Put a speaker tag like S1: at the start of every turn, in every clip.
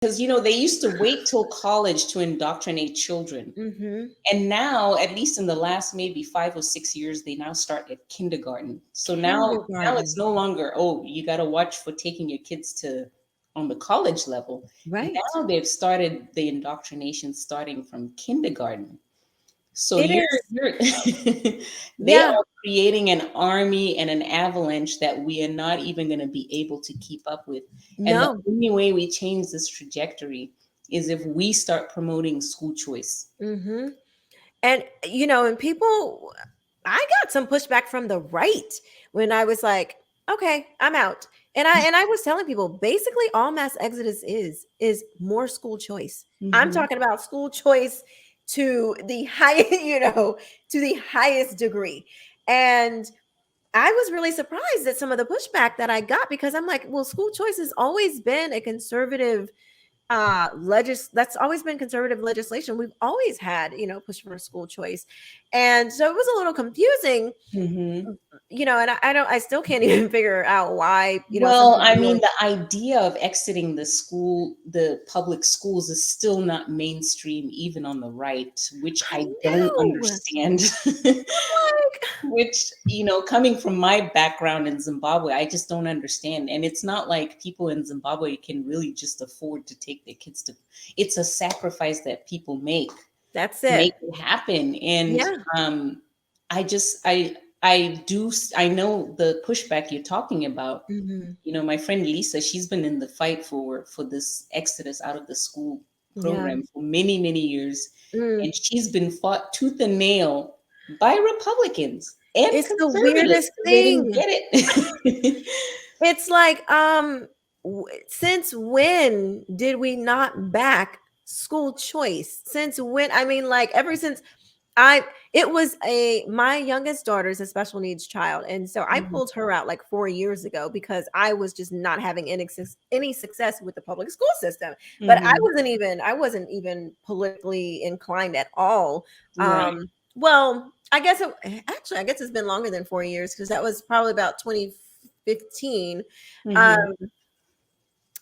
S1: because they used to wait till college to indoctrinate children.
S2: Mm-hmm.
S1: And now, at least in the last maybe 5 or 6 years, they now start at kindergarten. So now it's
S2: Kindergarten.
S1: no longer, oh, you got to watch for taking your kids to on the college level.
S2: Right.
S1: Now they've started the indoctrination starting from kindergarten. So
S2: It is.
S1: you're they
S2: Yeah.
S1: are creating an army and an avalanche that we are not even going to be able to keep up with. And the
S2: No.
S1: only way we change this trajectory is if we start promoting school choice.
S2: Mm-hmm. And and people, I got some pushback from the right when I was like, okay, I'm out. And I was telling people basically all mass exodus is more school choice. I'm
S1: Hmm.
S2: talking about school choice to the high, to the highest degree. And I was really surprised at some of the pushback that I got because I'm like, well, school choice has always been a conservative that's always been conservative legislation. We've always had, push for school choice. And so it was a little confusing,
S1: Hmm.
S2: and I still can't even figure out why, some
S1: Well, I
S2: people
S1: mean,
S2: really.
S1: the idea of exiting the public schools is still not mainstream, even on the right, which
S2: I
S1: I don't
S2: know.
S1: understand.
S2: Like,
S1: Which, coming from my background in Zimbabwe, I just don't understand. And it's not like people in Zimbabwe can really just afford to take their kids to, it's a sacrifice that people make
S2: that's
S1: to
S2: it.
S1: make it happen. And
S2: Yeah.
S1: I just, I know the pushback you're talking about.
S2: Hmm.
S1: My friend Lisa, she's been in the fight for this exodus out of the school
S2: Yeah.
S1: program for many, many years.
S2: Mm.
S1: And she's been fought tooth and nail by Republicans and
S2: It's the
S1: conservatives
S2: weirdest
S1: 'cause they didn't
S2: thing.
S1: get it.
S2: It's like, since when did we not back school choice? Since when? I mean, like, ever since I it was a my youngest daughter's a special needs child, and so I
S1: Mhm.
S2: pulled her out like 4 years ago because I was just not having any success with the public school system. But
S1: Mhm.
S2: I wasn't even politically inclined at all.
S1: Right.
S2: Well, I guess it's been longer than 4 years because that was probably about 2015. Um,
S1: Mhm.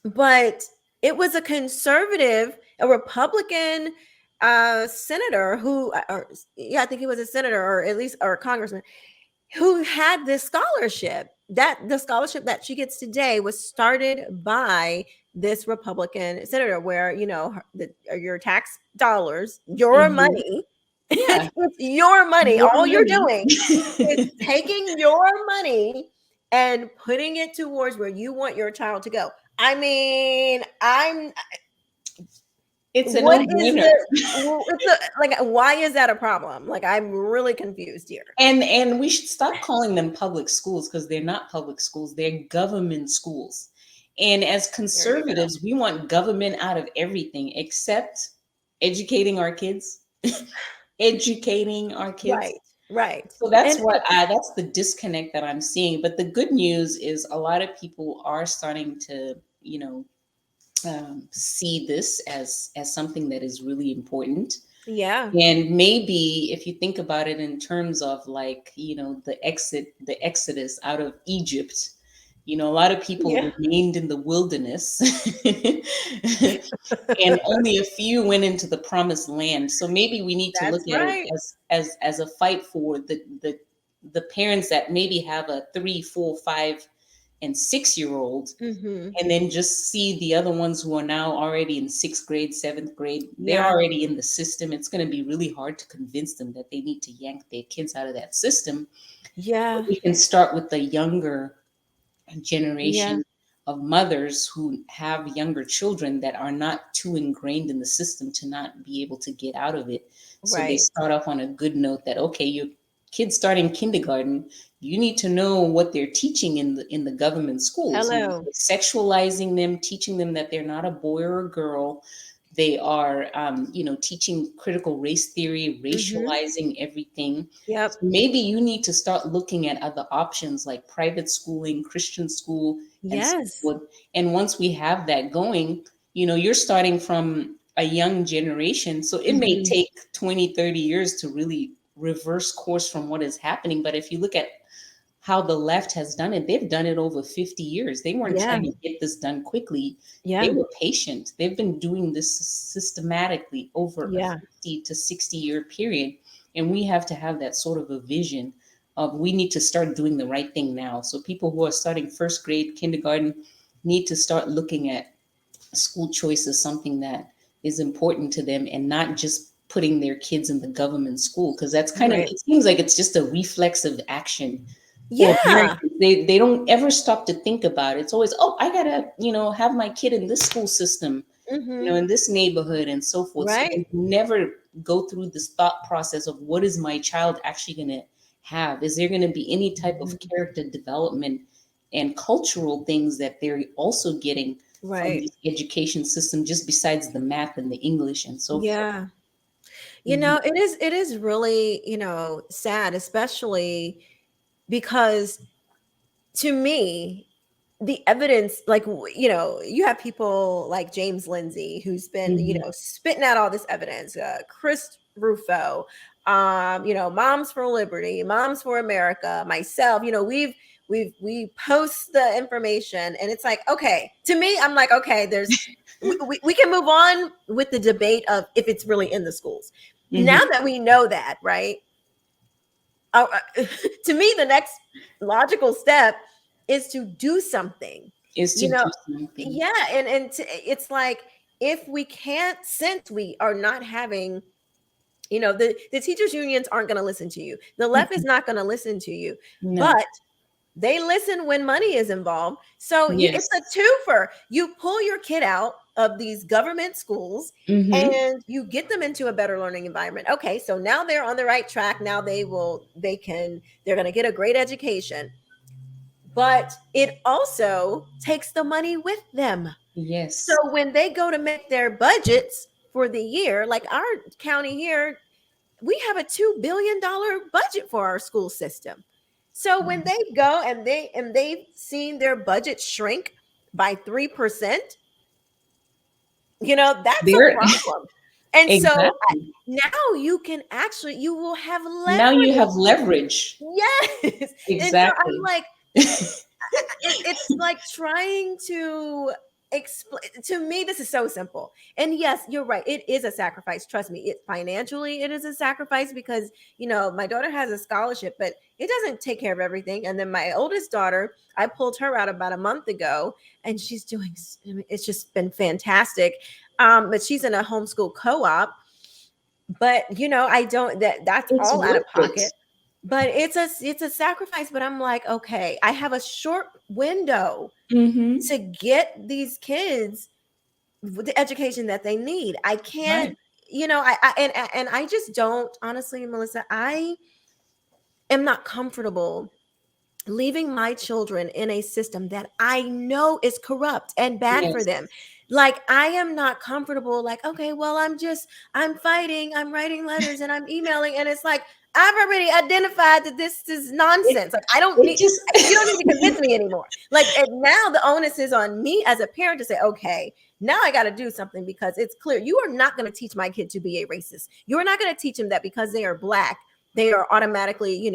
S2: but it was a conservative, a Republican senator who, or yeah, I think he was a senator or at least or a congressman who had this scholarship. That the scholarship that she gets today was started by this Republican senator, where your tax dollars, your
S1: Mhm.
S2: money,
S1: Yeah.
S2: it's your money.
S1: More
S2: All you're
S1: money.
S2: doing is taking your money and putting it towards where you want your child to go. I mean,
S1: It's a
S2: what is
S1: no-brainer.
S2: the, like, why is that a problem? Like, I'm really confused here.
S1: And we should stop calling them public schools because they're not public schools, they're government schools. And as
S2: There you go.
S1: conservatives, we want government out of everything except educating our kids. Educating our kids.
S2: Right, right.
S1: So
S2: And
S1: that's the disconnect that I'm seeing. But the good news is a lot of people are starting to, see this as something that is really important.
S2: yeah,
S1: And maybe if you think about it in terms of like, the exodus out of Egypt, a lot of people
S2: yeah,
S1: remained in the wilderness and only a few went into the promised land. So maybe we need to look
S2: that's
S1: at it
S2: right.
S1: as a fight for the parents that maybe have a 3, 4, 5, and 6 year old,
S2: Hmm.
S1: and then just see the other ones who are now already in sixth grade, seventh grade. They're
S2: Yeah,
S1: already in the system. It's going to be really hard to convince them that they need to yank their kids out of that system.
S2: yeah,
S1: We can start with the younger
S2: yeah.
S1: generation of mothers who have younger children that are not too ingrained in the system to not be able to get out of it. So they
S2: Right.
S1: start off on a good note that, okay, your kids starting kindergarten, you need to know what they're teaching in the government schools.
S2: Hello.
S1: Sexualizing them, teaching them that they're not a boy or a girl. They are, teaching critical race theory,
S2: Hmm.
S1: racializing everything. So
S2: Yep.
S1: maybe you need to start looking at other options like private schooling, Christian school, and so
S2: Yes.
S1: forth. And once we have that going, you're starting from a young generation. So it may
S2: Hmm.
S1: take 20, 30 years to really reverse course from what is happening. But if you look at how the left has done it. They've done it over 50 years. They weren't
S2: Yeah.
S1: trying to get this done quickly. They
S2: Yeah.
S1: were patient. They've been doing this systematically over a
S2: Yeah.
S1: 50 to 60-year period. And we have to have that sort of a vision of we need to start doing the right thing now. So people who are starting first grade, kindergarten, need to start looking at school choice as something that is important to them and not just putting their kids in the government school, because that's kind of,
S2: Right.
S1: it seems like it's just a reflexive action for
S2: Yeah.
S1: Americans. They don't ever stop to think about it. It's always, oh, I gotta, have my kid in this school system,
S2: Mm-hmm.
S1: in this neighborhood and so forth. So
S2: Right.
S1: they never go through this thought process of what is my child actually gonna have? Is there gonna be any type of
S2: Mhm.
S1: character development and cultural things that they're also getting from
S2: Right.
S1: the education system, just besides the math and the English and so forth?
S2: Yeah.
S1: Mhm.
S2: It is really, sad, especially because to me, the evidence, like, you have people like James Lindsay, who's been,
S1: Mhm.
S2: spitting out all this evidence, Chris Rufo, Moms for Liberty, Moms for America, myself, we post the information, and it's like, okay, to me, I'm like, okay, we can move on with the debate of if it's really in the schools. Now
S1: Mhm.
S2: that we know that, right? To me, the next logical step is to do something.
S1: Is to
S2: You know,
S1: do something.
S2: yeah, it's like, if we can't, since we are not having, the teachers unions aren't going to listen to you. The left is
S1: Mhm.
S2: not going to listen to you,
S1: No.
S2: but they listen when money is involved. So it's a
S1: Yes.
S2: twofer. You pull your kid out of these government schools
S1: Mhm.
S2: and you get them into a better learning environment. Okay, so now they're on the right track. Now they're going to get a great education. But it also takes the money with them. So
S1: Yes.
S2: when they go to make their budgets for the year, like our county here, we have a $2 billion budget for our school system. So when they go and they've seen their budget shrink by 3%, that's a
S1: There.
S2: problem. And so
S1: Exactly.
S2: now you will have
S1: Now you
S2: leverage.
S1: have leverage.
S2: Yes. And so I'm
S1: Exactly.
S2: like, it's like trying to explain. To me, this is so simple. And yes, you're right, it is a sacrifice. Trust me, it is a sacrifice, because my daughter has a scholarship, but it doesn't take care of everything. And then my oldest daughter, I pulled her out about a month ago, and she's doing, it's just been fantastic. But she's in a homeschool co-op. But I don't, that's
S1: It's
S2: all out of
S1: worth it.
S2: pocket. But it's a sacrifice. But I'm like, okay, I have a short window
S1: Mhm.
S2: to get these kids the education that they need. I can't,
S1: Right.
S2: and I just don't, honestly, Melissa, I am not comfortable leaving my children in a system that I know is corrupt and bad for
S1: Yes.
S2: them. Like, I am not comfortable, like, okay, well, I'm fighting, I'm writing letters, and I'm emailing, and it's like, I've already identified that this is
S1: It
S2: nonsense. Like, I don't
S1: it
S2: need, you don't need to
S1: just
S2: convince me anymore. Like, and now the onus is on me as a parent to say, okay, now I got to do something, because it's clear you are not going to teach my kid to be a racist. You are not going to teach him that because they are black, they are automatically,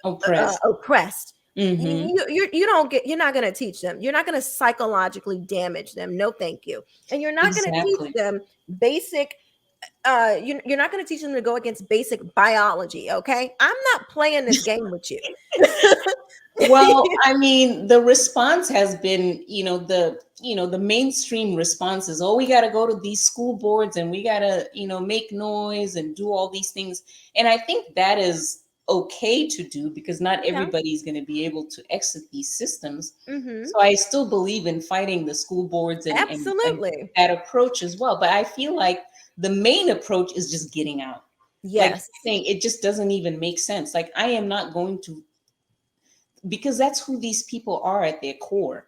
S1: oppressed.
S2: oppressed.
S1: Mhm.
S2: You're not going to teach them. You're not going to psychologically damage them. No, thank you. And you're not going to teach
S1: Exactly.
S2: them basic, you're not going to teach them to go against basic biology. Okay, I'm not playing this game with you.
S1: Well, I mean, the response has been, the mainstream response is, oh, we got to go to these school boards and we got to, make noise and do all these things. And I think that is okay to do, because not
S2: Yeah.
S1: everybody's going to be able to exit these systems.
S2: Mm-hmm.
S1: So I still believe in fighting the school boards and
S2: Absolutely.
S1: that approach as well. But I feel like the main approach is just getting out. Like
S2: Yes.
S1: you're saying, it just doesn't even make sense. Like, I am not going to, because that's who these people are at their core.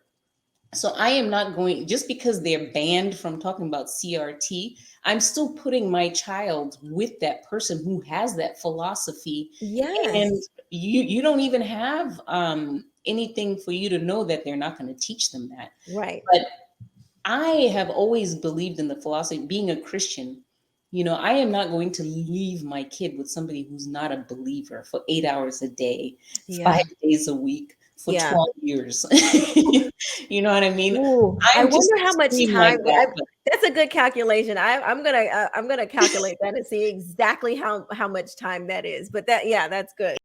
S1: So I am not going, just because they're banned from talking about CRT, I'm still putting my child with that person who has that philosophy. And
S2: Yes.
S1: you don't even have anything for you to know that they're not going to teach them that.
S2: Right.
S1: But I have always believed in the philosophy, being a Christian, I am not going to leave my kid with somebody who's not a believer for 8 hours a day,
S2: Yeah.
S1: 5 days a week for
S2: Yeah.
S1: 12 years. You know what I mean?
S2: Ooh, I
S1: I'm just
S2: wonder how much
S1: extreme like
S2: time.
S1: that. But
S2: That's a good calculation. I'm gonna calculate that and see exactly how much time that is. But that, yeah, that's good.